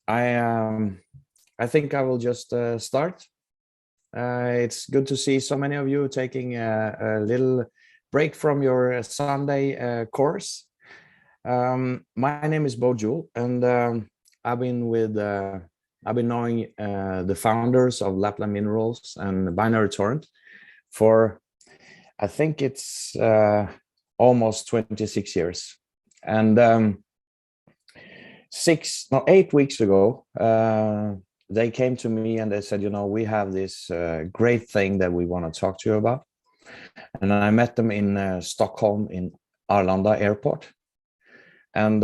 I I think I will just start. It's good to see so many of you taking a little break from your Sunday course. My name is Bo Jewell, and I've been with I've been knowing the founders of Lapland Minerals and Binary Torrent for I think it's almost 26 years. And 8 weeks ago, they came to me and they said, we have this great thing that we want to talk to you about. And I met them in Stockholm in Arlanda airport. And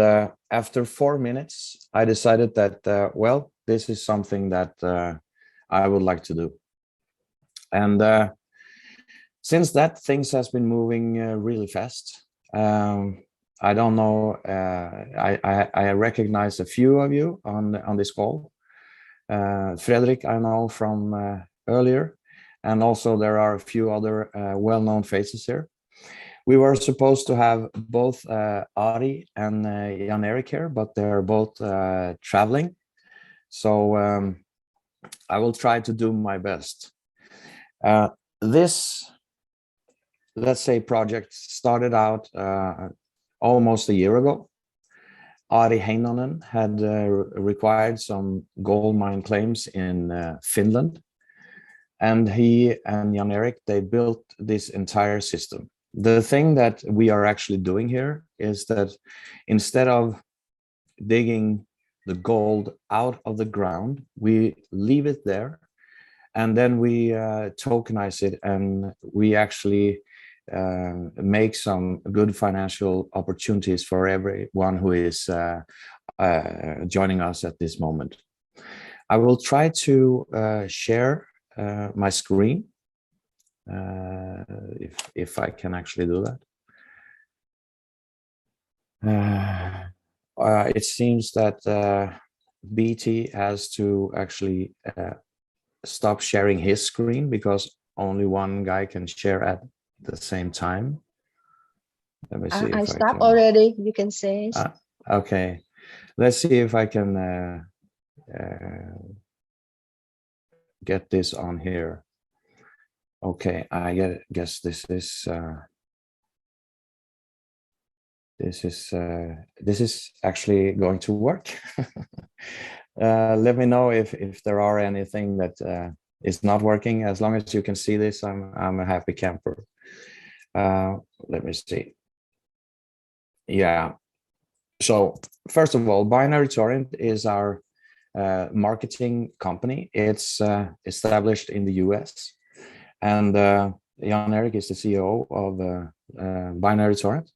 after 4 minutes, I decided that, well, this is something that I would like to do. And since that, things has been moving really fast. I don't know. I recognize a few of you on this call. Fredrik, I know from earlier, and also there are a few other well-known faces here. We were supposed to have both Ari and Jan-Erik here, but they're both traveling. So I will try to do my best. This, let's say, project started out almost a year ago. Ari Heinonen had required some gold mine claims in Finland. And he and Jan-Erik, they built this entire system. The thing that we are actually doing here is that instead of digging the gold out of the ground, we leave it there and then we tokenize it, and we actually make some good financial opportunities for everyone who is joining us at this moment. I will try to share my screen, if I can actually do that. It seems that BT has to actually stop sharing his screen because only one guy can share at the same time. Let me see if I stopped can. already. You can say. Okay, let's see if I can get this on here. Okay, I guess this is actually going to work. Let me know if there are anything that is not working. As long as you can see this, I'm a happy camper. Let me see. Yeah. So first of all, Binary Torrent is our marketing company. It's established in the US, and Jan-Erik is the CEO of Binary Torrent.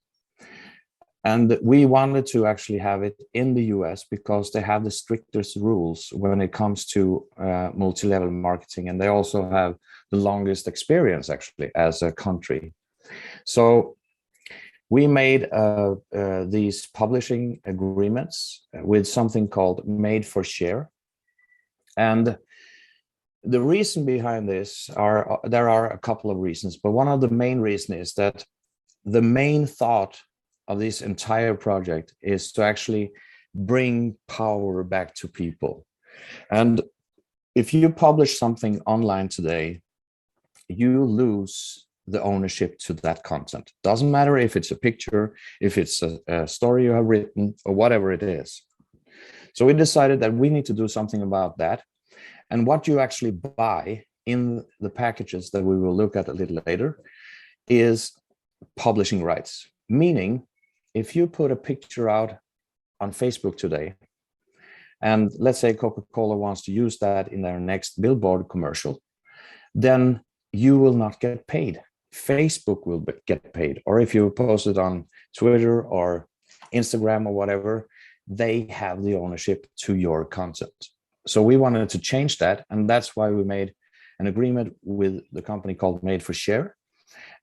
And we wanted to actually have it in the US because they have the strictest rules when it comes to multi-level marketing, and they also have the longest experience actually as a country. So we made these publishing agreements with something called Made for Share. And the reason behind this there are a couple of reasons, but one of the main reasons is that the main thought of this entire project is to actually bring power back to people. And if you publish something online today, you lose the ownership to that content. Doesn't matter if it's a picture, if it's a story you have written, or whatever it is. So we decided that we need to do something about that. And what you actually buy in the packages that we will look at a little later is publishing rights. Meaning, if you put a picture out on Facebook today, and let's say Coca-Cola wants to use that in their next billboard commercial, then you will not get paid. Facebook will get paid. Or if you post it on Twitter or Instagram or whatever, they have the ownership to your content. So we wanted to change that, and that's why we made an agreement with the company called Made for Share.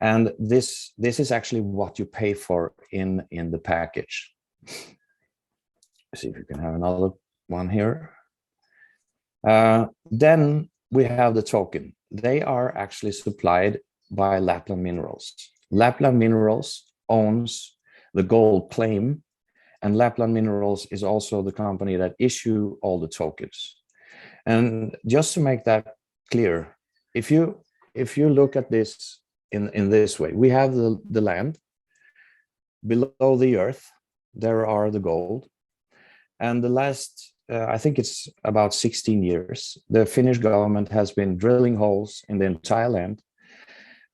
And this is actually what you pay for in the package. Let's see if you can have another one here. Then we have the token. They are actually supplied by Lapland Minerals. Lapland Minerals owns the gold claim, and Lapland Minerals is also the company that issue all the tokens. And just to make that clear, if you look at this in this way, we have the land. Below the earth, there are the gold. And the last, I think it's about 16 years, the Finnish government has been drilling holes in the entire land.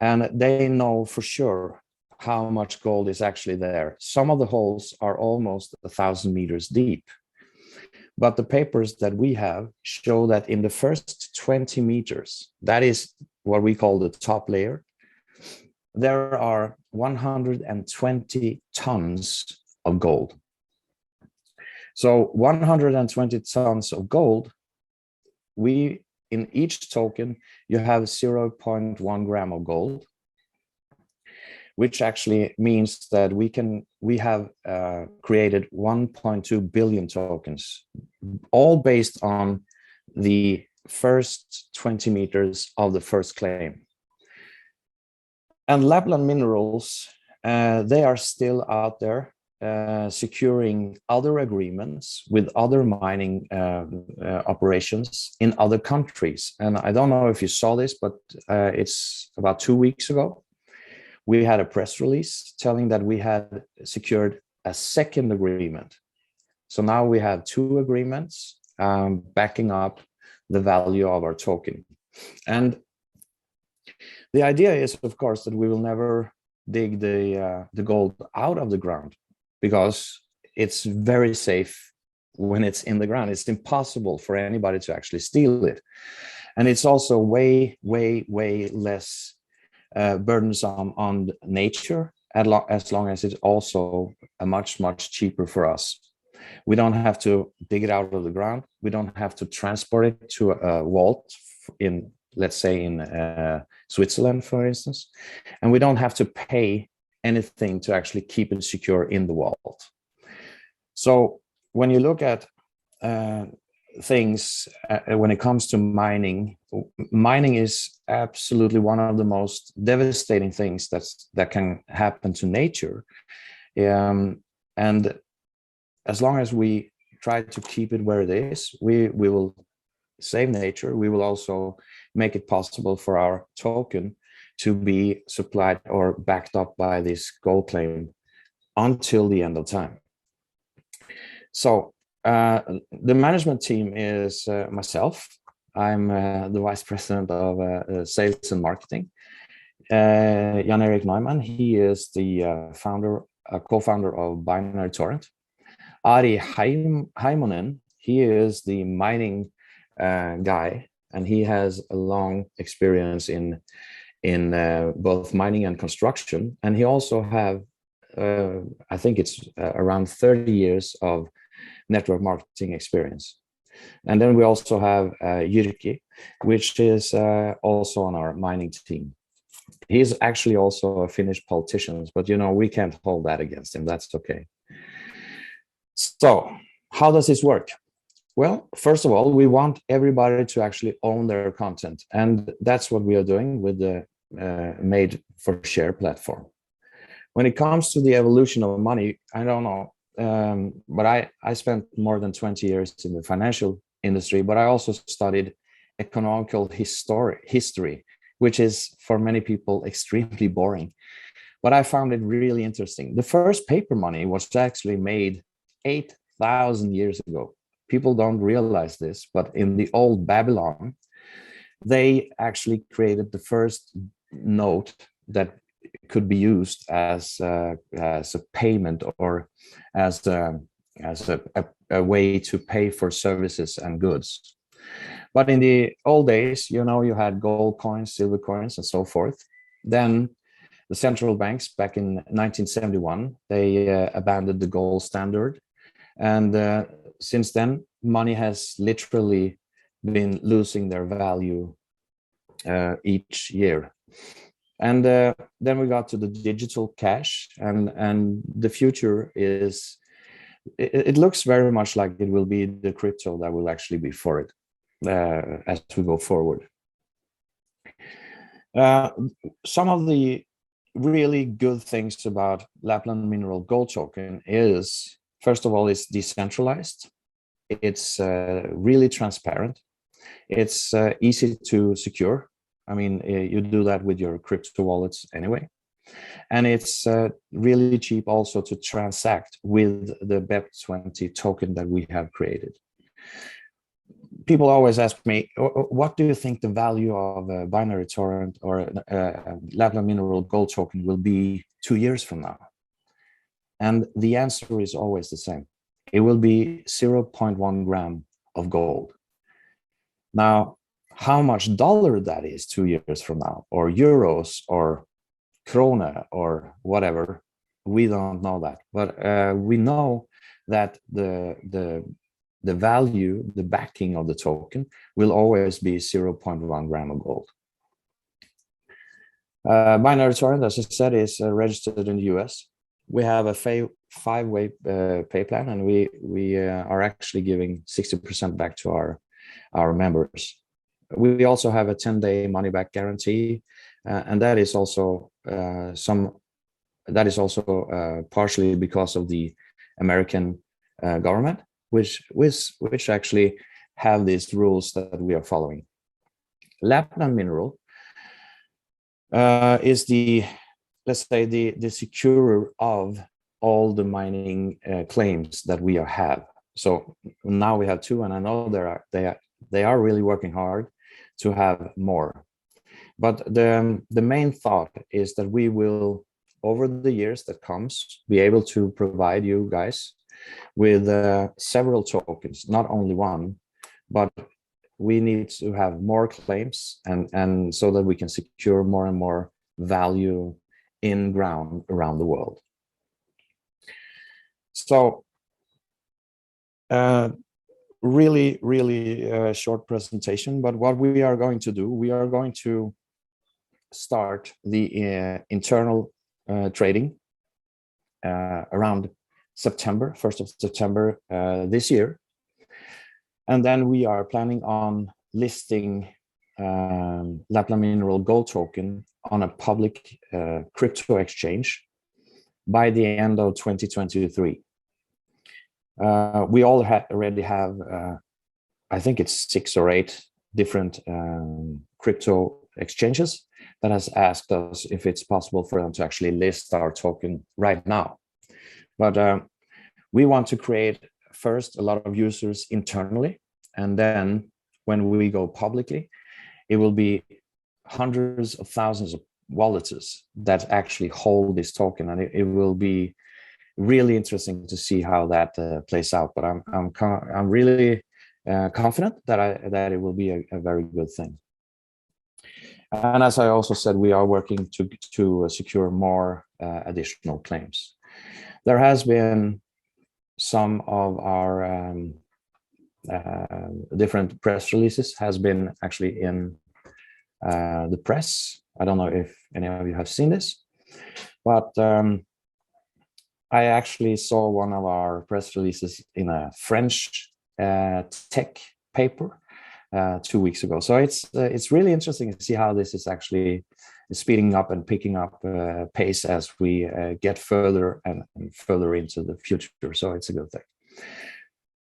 And they know for sure how much gold is actually there. Some of the holes are almost 1,000 meters deep. But the papers that we have show that in the first 20 meters, that is what we call the top layer, there are 120 tons of gold. So 120 tons of gold, in each token, you have 0.1 gram of gold, which actually means that we have created 1.2 billion tokens, all based on the first 20 meters of the first claim. And Lapland Minerals, they are still out there securing other agreements with other mining operations in other countries. And I don't know if you saw this, but it's about 2 weeks ago, we had a press release telling that we had secured a second agreement. So now we have 2 agreements backing up the value of our token. And the idea is, of course, that we will never dig the gold out of the ground, because it's very safe when it's in the ground. It's impossible for anybody to actually steal it. And it's also way, way, way less burdensome on nature, as long as it's also much, much cheaper for us. We don't have to dig it out of the ground. We don't have to transport it to a vault in, let's say, in Switzerland, for instance. And we don't have to pay anything to actually keep it secure in the vault. So when you look at things, when it comes to mining is absolutely one of the most devastating things that can happen to nature. And as long as we try to keep it where it is, we will save nature. We will also make it possible for our token to be supplied or backed up by this gold claim until the end of time. So the management team is myself. I'm the vice president of sales and marketing. Jan-Erik Neumann, he is the co-founder of Binary Torrent. Ari Heimonen, he is the mining guy, and he has a long experience in both mining and construction. And he also have, I think it's around 30 years of network marketing experience. And then we also have Jyrki, which is also on our mining team. He's actually also a Finnish politician, but we can't hold that against him. That's okay. So how does this work? Well, first of all, we want everybody to actually own their content. And that's what we are doing with the Made for Share platform. When it comes to the evolution of money, I don't know, but I spent more than 20 years in the financial industry, but I also studied economical history, which is for many people extremely boring. But I found it really interesting. The first paper money was actually made 8,000 years ago. People don't realize this, but in the old Babylon, they actually created the first note that could be used as a payment or as a way to pay for services and goods. But in the old days, you had gold coins, silver coins, and so forth. Then the central banks back in 1971, they abandoned the gold standard. And since then, money has literally been losing their value each year. And then we got to the digital cash, and the future is, it looks very much like it will be the crypto that will actually be for it as we go forward. Some of the really good things about Lapland Mineral Gold Token is First of all, it's decentralized. It's really transparent. It's easy to secure. I mean, you do that with your crypto wallets anyway. And it's really cheap also to transact with the BEP20 token that we have created. People always ask me, what do you think the value of a binary torrent or a Lapland Mineral gold token will be 2 years from now? And the answer is always the same. It will be 0.1 gram of gold. Now, how much dollar that is 2 years from now, or euros, or krona, or whatever, we don't know that. But we know that the value, the backing of the token will always be 0.1 gram of gold. Binary Torrent, as I said, is registered in the US. We have a five-way pay plan, and we are actually giving 60% back to our members. We also have a 10-day money-back guarantee, and that is also partially because of the American government, which actually have these rules that we are following. Lapland Mineral is the, let's say, the securer of all the mining claims that we have. So now we have 2, and I know they are really working hard to have more. But the main thought is that we will, over the years that comes, be able to provide you guys with several tokens, not only one, but we need to have more claims, and so that we can secure more and more value in ground around the world. So really short presentation, but what we are going to do, we are going to start the internal trading around September, 1st of September this year. And then we are planning on listing Lapland Mineral gold token on a public crypto exchange by the end of 2023. We already have, I think it's 6 or 8 different crypto exchanges that has asked us if it's possible for them to actually list our token right now. But we want to create first a lot of users internally, and then when we go publicly, it will be hundreds of thousands of wallets that actually hold this token, and it will be really interesting to see how that plays out. But I'm really confident that it will be a very good thing. And as I also said, we are working to secure more additional claims. There has been some of our different press releases has been actually in the press. I don't know if any of you have seen this, but I actually saw one of our press releases in a French tech paper 2 weeks ago. So it's really interesting to see how this is actually speeding up and picking up pace as we get further and further into the future. So it's a good thing.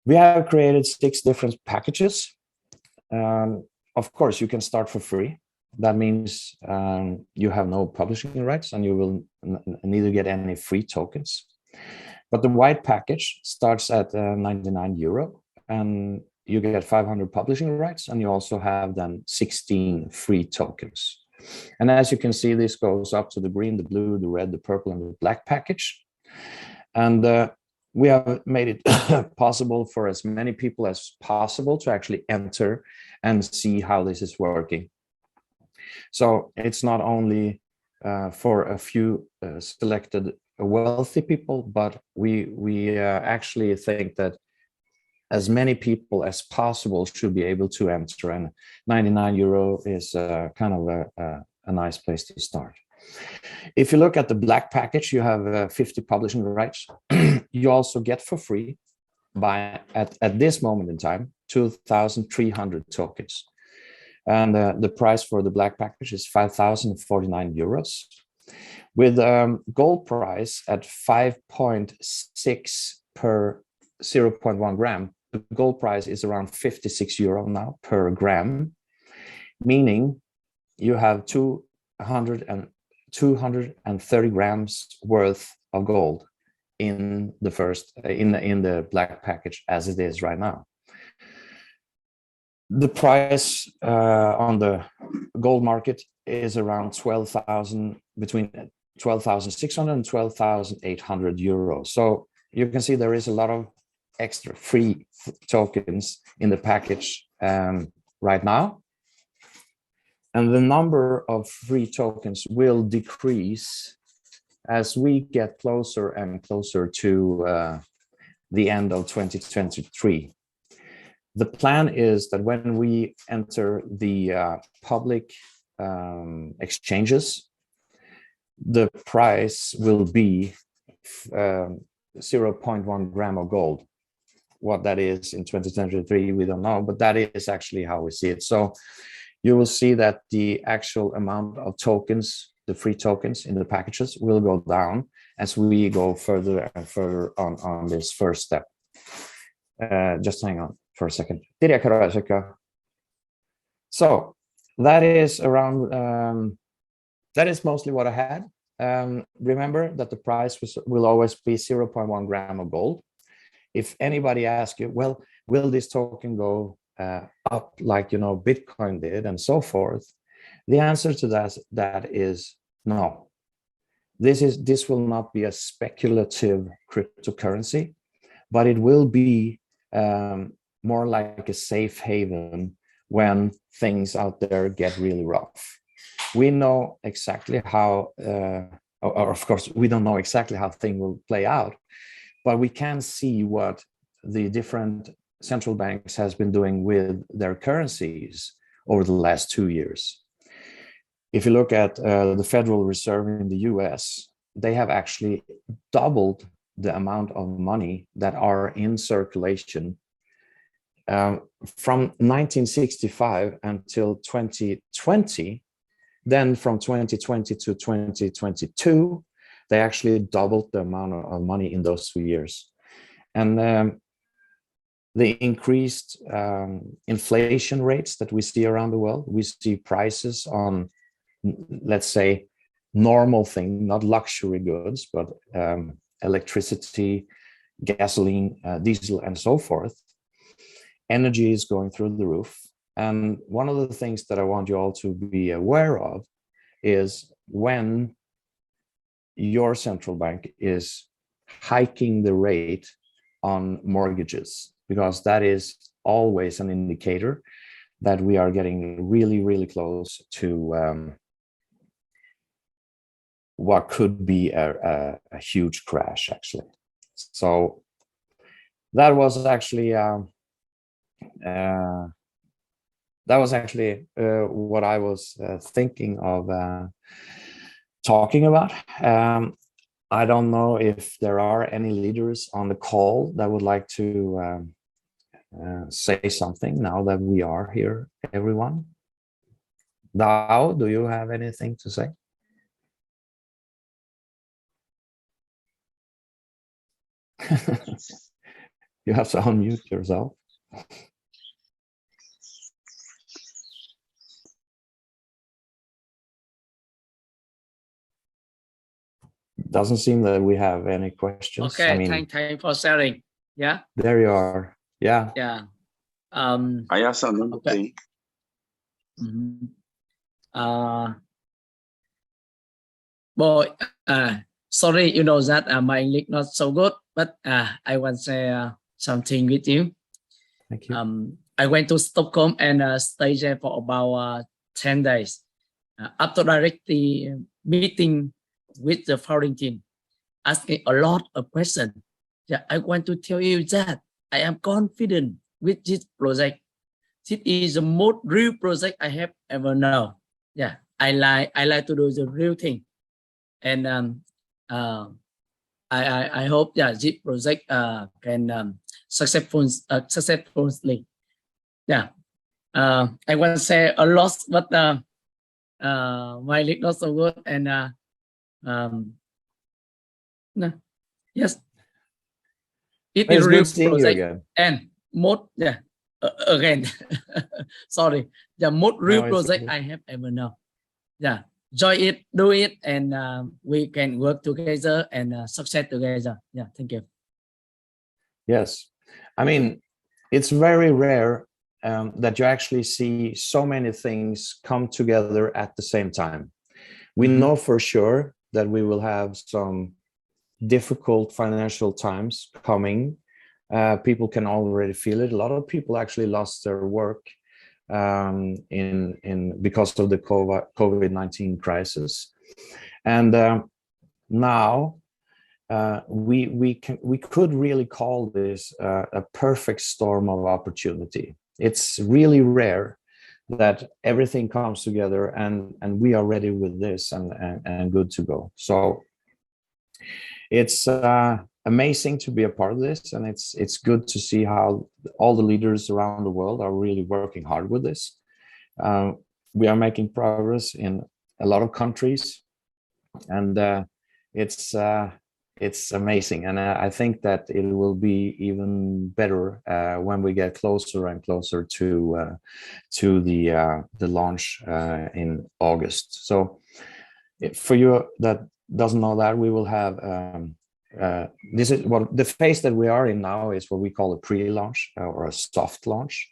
We have created 6 different packages. Of course, you can start for free. That means you have no publishing rights, and you will neither get any free tokens. But the white package starts at 99 euro, and you get 500 publishing rights, and you also have then 16 free tokens. And as you can see, this goes up to the green, the blue, the red, the purple, and the black package. And we have made it possible for as many people as possible to actually enter and see how this is working. So it's not only for a few selected wealthy people, but we actually think that as many people as possible should be able to enter, and 99 euro is kind of a nice place to start. If you look at the black package, you have 50 publishing rights. You also get for free at this moment in time 2,300 tokens, and the price for the black package is 5,049 euros, with gold price at 5.6 per 0.1 gram. The gold price is around 56 euro now per gram, meaning you have 230 grams worth of gold in the first in the black package as it is right now. The price on the gold market is around 12,000, between 12,600 and 12,800 euros. So you can see there is a lot of extra free tokens in the package right now. And the number of free tokens will decrease as we get closer and closer to the end of 2023. The plan is that when we enter the public exchanges, the price will be 0.1 gram of gold. What that is in 2023, we don't know, but that is actually how we see it. So you will see that the actual amount of tokens, the free tokens in the packages, will go down as we go further and further on this first step. Just hang on for a second. So that is around, that is mostly what I had. Remember that the price will always be 0.1 gram of gold. If anybody asks you, well, will this token go up like, you know, Bitcoin did and so forth? The answer to that is no. This will not be a speculative cryptocurrency, but it will be more like a safe haven when things out there get really rough. We know exactly how, or of course, we don't know exactly how things will play out, but we can see what the different central banks has been doing with their currencies over the last 2 years. If you look at the Federal Reserve in the US, they have actually doubled the amount of money that are in circulation from 1965 until 2020. Then from 2020 to 2022, they actually doubled the amount of money in those 2 years. And the increased inflation rates that we see around the world, we see prices on, let's say, normal thing, not luxury goods, but electricity, gasoline, diesel, and so forth. Energy is going through the roof. And one of the things that I want you all to be aware of is when your central bank is hiking the rate on mortgages, because that is always an indicator that we are getting really, really close to what could be a huge crash, actually. So that was actually what I was thinking of talking about. I don't know if there are any leaders on the call that would like to say something now that we are here, everyone. Dao, do you have anything to say? You have to unmute yourself. Doesn't seem that we have any questions. Okay, I mean, thank for sharing. Yeah. There you are. Yeah. Yeah. I asked another thing. Boy, sorry, you know that my English not so good, but I want to say something with you. Thank you. I went to Stockholm and stayed there for about 10 days. After directly meeting with the founding team, asking a lot of questions. Yeah, I want to tell you that I am confident with this project. This is the most real project I have ever known. Yeah, I like to do the real thing, and I hope that this project can successfully. Yeah, I want to say a lot, but my English not so good, and. No. Yes. It It's is real good seeing you project again. and most again. Sorry, the most real No, it's project I have ever known. Yeah, enjoy it, do it, and we can work together and success together. Yeah, thank you. Yes, I mean, it's very rare that you actually see so many things come together at the same time. We know for sure that we will have some difficult financial times coming. People can already feel it. A lot of people actually lost their work because of the COVID-19 crisis, and now we could really call this a perfect storm of opportunity. It's really rare that everything comes together and we are ready with this and good to go. So it's amazing to be a part of this, and it's good to see how all the leaders around the world are really working hard with this. We are making progress in a lot of countries, and it's amazing, and I think that it will be even better when we get closer and closer to the launch in August. So for you that doesn't know that, we will have this is what the phase that we are in now is what we call a pre-launch or a soft launch,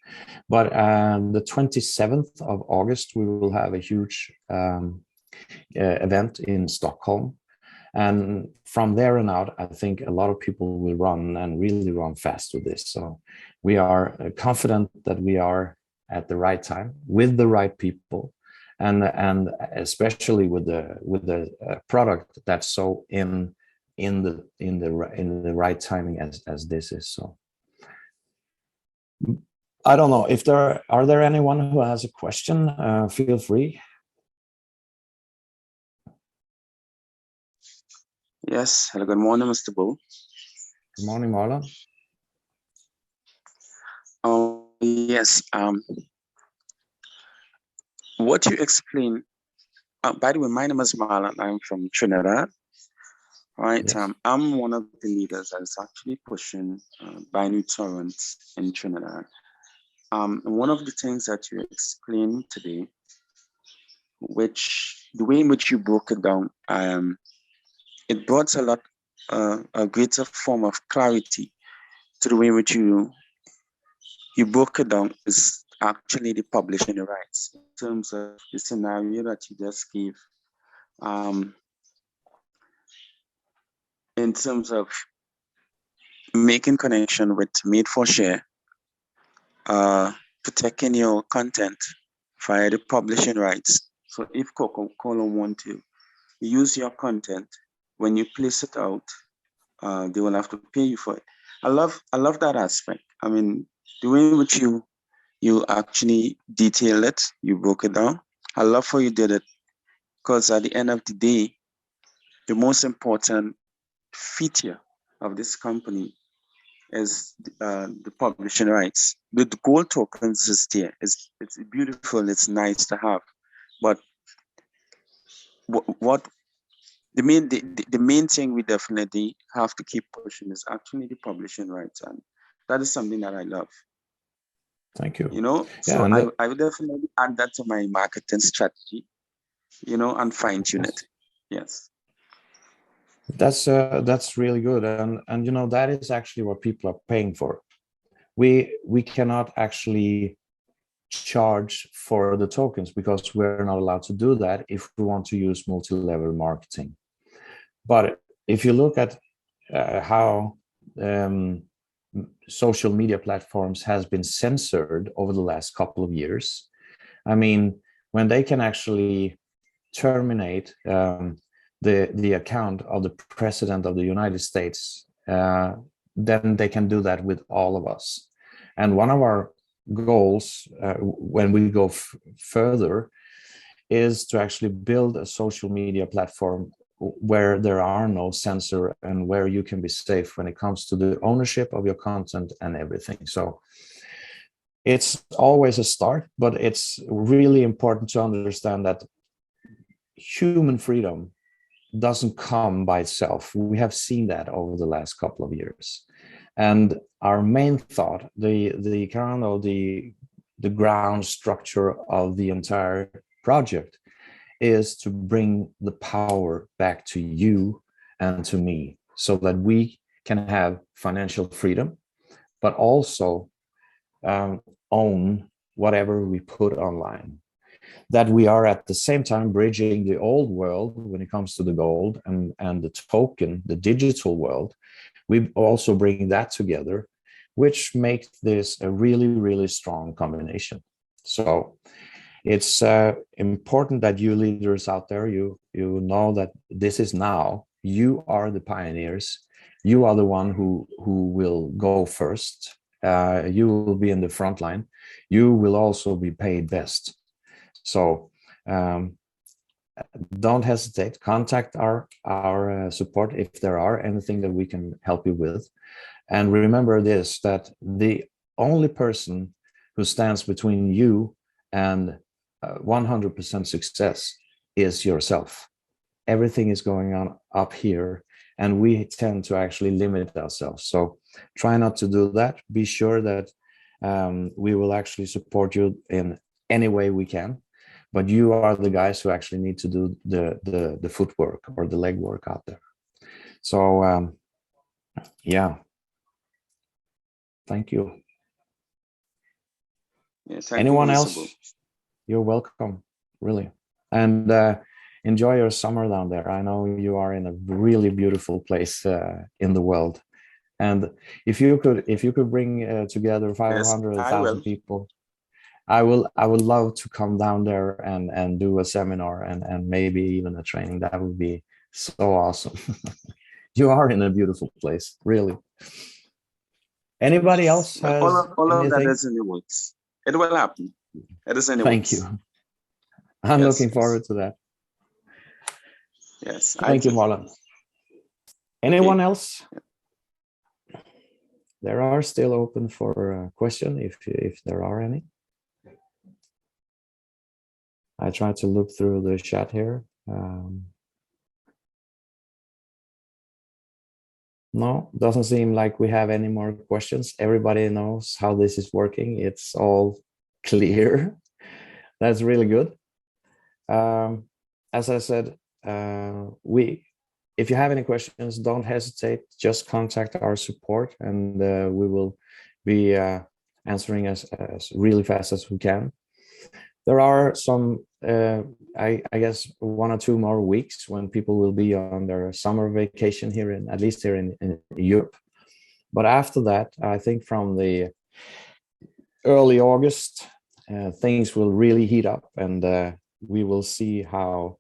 but the 27th of August we will have a huge event in Stockholm. And from there on out, I think a lot of people will run and really run fast with this. So we are confident that we are at the right time with the right people, and especially with the product that's so in the right timing as this is. So I don't know if there are anyone who has a question. Feel free. Yes. Hello. Good morning, Mr. Bo. Good morning, Marlon. Yes. What you explain. By the way, my name is Marlon. I'm from Trinidad. Right. Yes. I'm one of the leaders that's actually pushing binary torrents in Trinidad. One of the things that you explained today, the way in which you broke it down, it brought a greater form of clarity to the way in which you broke it down is actually the publishing rights in terms of the scenario that you just gave. In terms of making connection with Made for Share, protecting your content via the publishing rights. So if Coca-Cola want to use your content, when you place it out, they will have to pay you for it. I love that aspect. I mean, the way in which you actually detail it, you broke it down. I love how you did it, because at the end of the day, the most important feature of this company is the publishing rights. The gold tokens is there. It's beautiful. It's nice to have, but what the main thing we definitely have to keep pushing is actually the publishing rights, and that is something that I love. Thank you. You know, yeah, so I would definitely add that to my marketing strategy. You know, and fine tune it. Yes. That's really good, and you know that is actually what people are paying for. We cannot actually charge for the tokens because we're not allowed to do that if we want to use multi-level marketing. But if you look at how social media platforms has been censored over the last couple of years, I mean, when they can actually terminate the account of the president of the United States, then they can do that with all of us. And one of our goals when we go further is to actually build a social media platform where there are no censor and where you can be safe when it comes to the ownership of your content and everything. So it's always a start, but it's really important to understand that human freedom doesn't come by itself. We have seen that over the last couple of years. And our main thought, the kind of the ground structure of the entire project is to bring the power back to you and to me, so that we can have financial freedom, but also own whatever we put online. That we are at the same time bridging the old world when it comes to the gold and the token, the digital world. We also bring that together, which makes this a really, really strong combination. So it's important that you leaders out there, you know that this is now. You are the pioneers. You are the one who will go first. You will be in the front line. You will also be paid best. So don't hesitate. Contact our support if there are anything that we can help you with. And remember this, that the only person who stands between you and 100% success is yourself. Everything is going on up here, and we tend to actually limit ourselves. So try not to do that. Be sure that we will actually support you in any way we can, but you are the guys who actually need to do the footwork or the legwork out there. So yeah, thank you. Yes, anyone else? You're welcome, really. And enjoy your summer down there. I know you are in a really beautiful place in the world. And if you could bring together 500,000 people, I would love to come down there and do a seminar and maybe even a training. That would be so awesome. You are in a beautiful place, really. Anybody else has all of that anything? is in the works. It will happen. It is in the Thank works. you. I'm looking forward to that. Yes. Thank you, Marlon. Anyone else? There are still open for a question if there are any. I try to look through the chat here. No, doesn't seem like we have any more questions. Everybody knows how this is working. It's all clear. That's really good. As I said, if you have any questions, don't hesitate. Just contact our support, and we will be answering as really fast as we can. There are some, I guess, 1 or 2 more weeks when people will be on their summer vacation here, at least here in Europe. But after that, I think from the early August, things will really heat up, and we will see how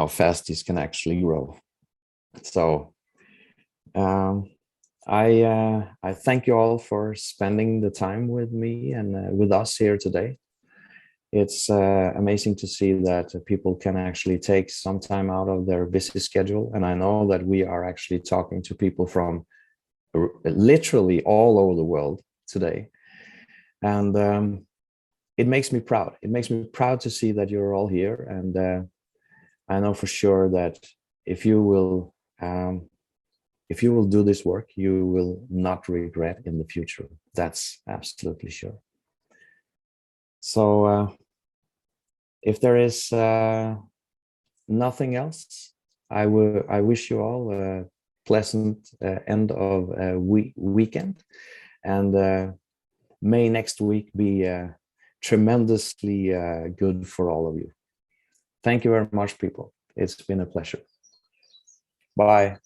fast this can actually grow. So I thank you all for spending the time with me and with us here today. It's amazing to see that people can actually take some time out of their busy schedule. And I know that we are actually talking to people from literally all over the world today. And it makes me proud. It makes me proud to see that you're all here. And I know for sure that if you will do this work, you will not regret in the future. That's absolutely sure. So if there is nothing else, I wish you all a pleasant end of weekend, and may next week be tremendously good for all of you. Thank you very much, people. It's been a pleasure. Bye.